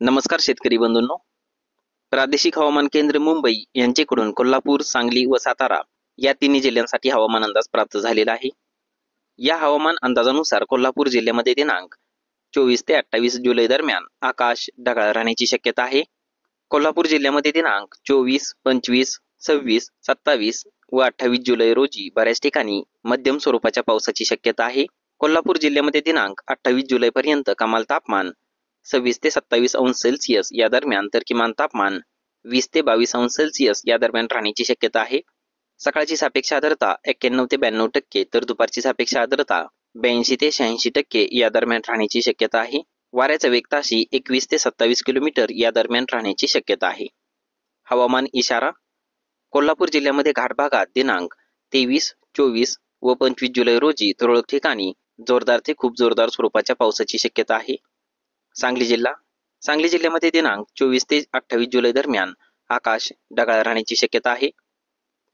नमस्कार शेतकरी बंधूंनो. प्रादेशिक हवामान केंद्र मुंबई यांच्याकडून कोल्हापूर, सांगली व सातारा या तिन्ही जिल्ह्यांसाठी हवामान अंदाज प्राप्त झालेला आहे. या हवामान अंदाजानुसार कोल्हापूर जिल्ह्यामध्ये दिनांक 24 ते 28 जुलै दरम्यान आकाश ढगाळ राहण्याची शक्यता आहे. कोल्हापूर जिल्ह्यामध्ये दिनांक 24, 25, 26, 27 व 28 जुलै रोजी बऱ्याच ठिकाणी मध्यम स्वरूपाच्या पावसाची शक्यता आहे. कोल्हापूर जिल्ह्यामध्ये दिनांक 28 जुलैपर्यंत कमाल तापमान 26 ते 27 अंश सेल्सिअस या दरम्यान तर किमान तापमान 20 ते 22 अंश सेल्सिअस या दरम्यान राहण्याची शक्यता आहे. सकाळची सापेक्ष आर्द्रता 91 ते 92% तर दुपारची सापेक्ष आर्द्रता 82 ते 86% या दरम्यान राहण्याची शक्यता आहे. वाऱ्याचा वेग ताशी 21 ते 27 किलोमीटर या दरम्यान राहण्याची शक्यता आहे. हवामान इशारा. कोल्हापूर जिल्ह्यामध्ये घाट भागात दिनांक 23, 24 व 25 जुलै रोजी तुरळक ठिकाणी जोरदार ते खूप जोरदार स्वरूपाच्या पावसाची शक्यता आहे. सांगली जिल्ह्यामध्ये दिनांक 24 ते 28 जुलै दरम्यान आकाश ढगाळ राहण्याची शक्यता आहे.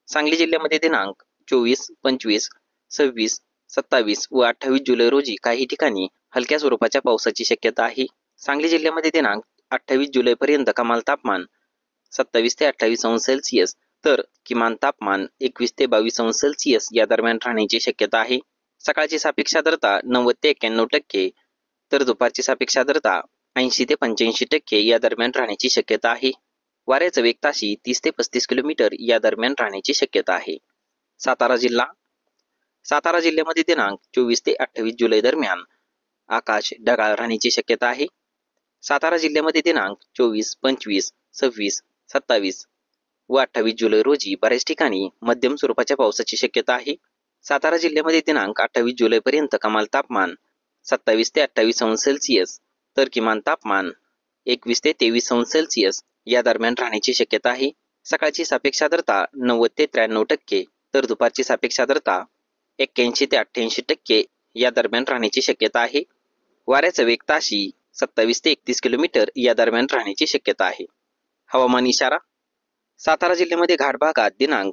सांगली जिल्ह्यामध्ये दिनांक 24, 25, 26, 27 व 28 जुलै रोजी काही ठिकाणी हलक्या स्वरूपाच्या पावसाची शक्यता आहे. सांगली जिल्ह्यामध्ये दिनांक 28 जुलैपर्यंत कमाल तापमान 27 ते 28 अंश सेल्सिअस तर किमान तापमान 21 ते 22 अंश सेल्सिअस या दरम्यान राहण्याची शक्यता आहे. सकाळची सापेक्ष आर्द्रता 90 ते 91% तर दुपारची सापेक्ष आर्द्रता 80 ते 85% या दरम्यान राहण्याची शक्यता आहे. वाऱ्याचा वेग ताशी 30 ते 35 किलोमीटर या दरम्यान राहण्याची शक्यता आहे. सातारा जिल्ह्यामध्ये दिनांक 24 ते 28 जुलै दरम्यान आकाश ढगाळ राहण्याची शक्यता आहे. सातारा जिल्ह्यामध्ये दिनांक 24, 25, 26, 27 व 28 जुलै रोजी बऱ्याच ठिकाणी मध्यम स्वरूपाच्या पावसाची शक्यता आहे. सातारा जिल्ह्यामध्ये दिनांक 28 जुलैपर्यंत कमाल तापमान 27 ते 28 अंश सेल्सिअस तर किमान तापमान 21 ते 23 अंश सेल्सिअस या दरम्यान राहण्याची शक्यता आहे. सकाळची सापेक्ष आर्द्रता 90 ते 93% तर दुपारची सापेक्ष आर्द्रता 81 ते 88% या दरम्यान राहण्याची शक्यता आहे. वाऱ्याचा वेग ताशी 27 ते 31 किलोमीटर या दरम्यान राहण्याची शक्यता आहे. हवामान इशारा. सातारा जिल्ह्यामध्ये घाट भागात दिनांक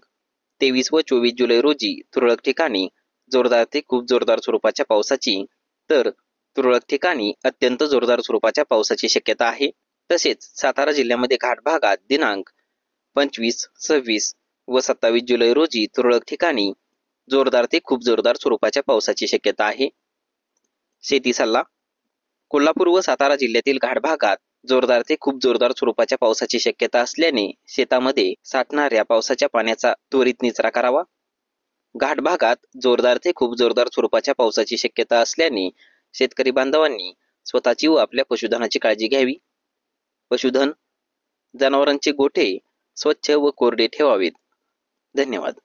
23 व 24 जुलै रोजी तुरळक ठिकाणी जोरदार ते खूप जोरदार स्वरूपाच्या पावसाची तर तुरळक ठिकाणी अत्यंत जोरदार स्वरूपाच्या पावसाची शक्यता आहे. तसेच सातारा जिल्ह्यामध्ये घाट भागात दिनांक 25, 26 व 27 जुलै रोजी तुरळक ठिकाणी जोरदार ते खूप जोरदार स्वरूपाच्या पावसाची शक्यता आहे. शेती सल्ला. कोल्हापूर व सातारा जिल्ह्यातील घाट भागात जोरदार ते खूप जोरदार स्वरूपाच्या पावसाची शक्यता असल्याने शेतामध्ये साठणाऱ्या पावसाच्या पाण्याचा त्वरित निचरा करावा. घाट भागात जोरदार ते खूप जोरदार स्वरूपाच्या पावसाची शक्यता असल्याने शेतकरी बांधवांनी स्वतःची व आपल्या पशुधनाची काळजी घ्यावी. पशुधन, जनावरांचे गोठे स्वच्छ व कोरडे ठेवावेत. धन्यवाद.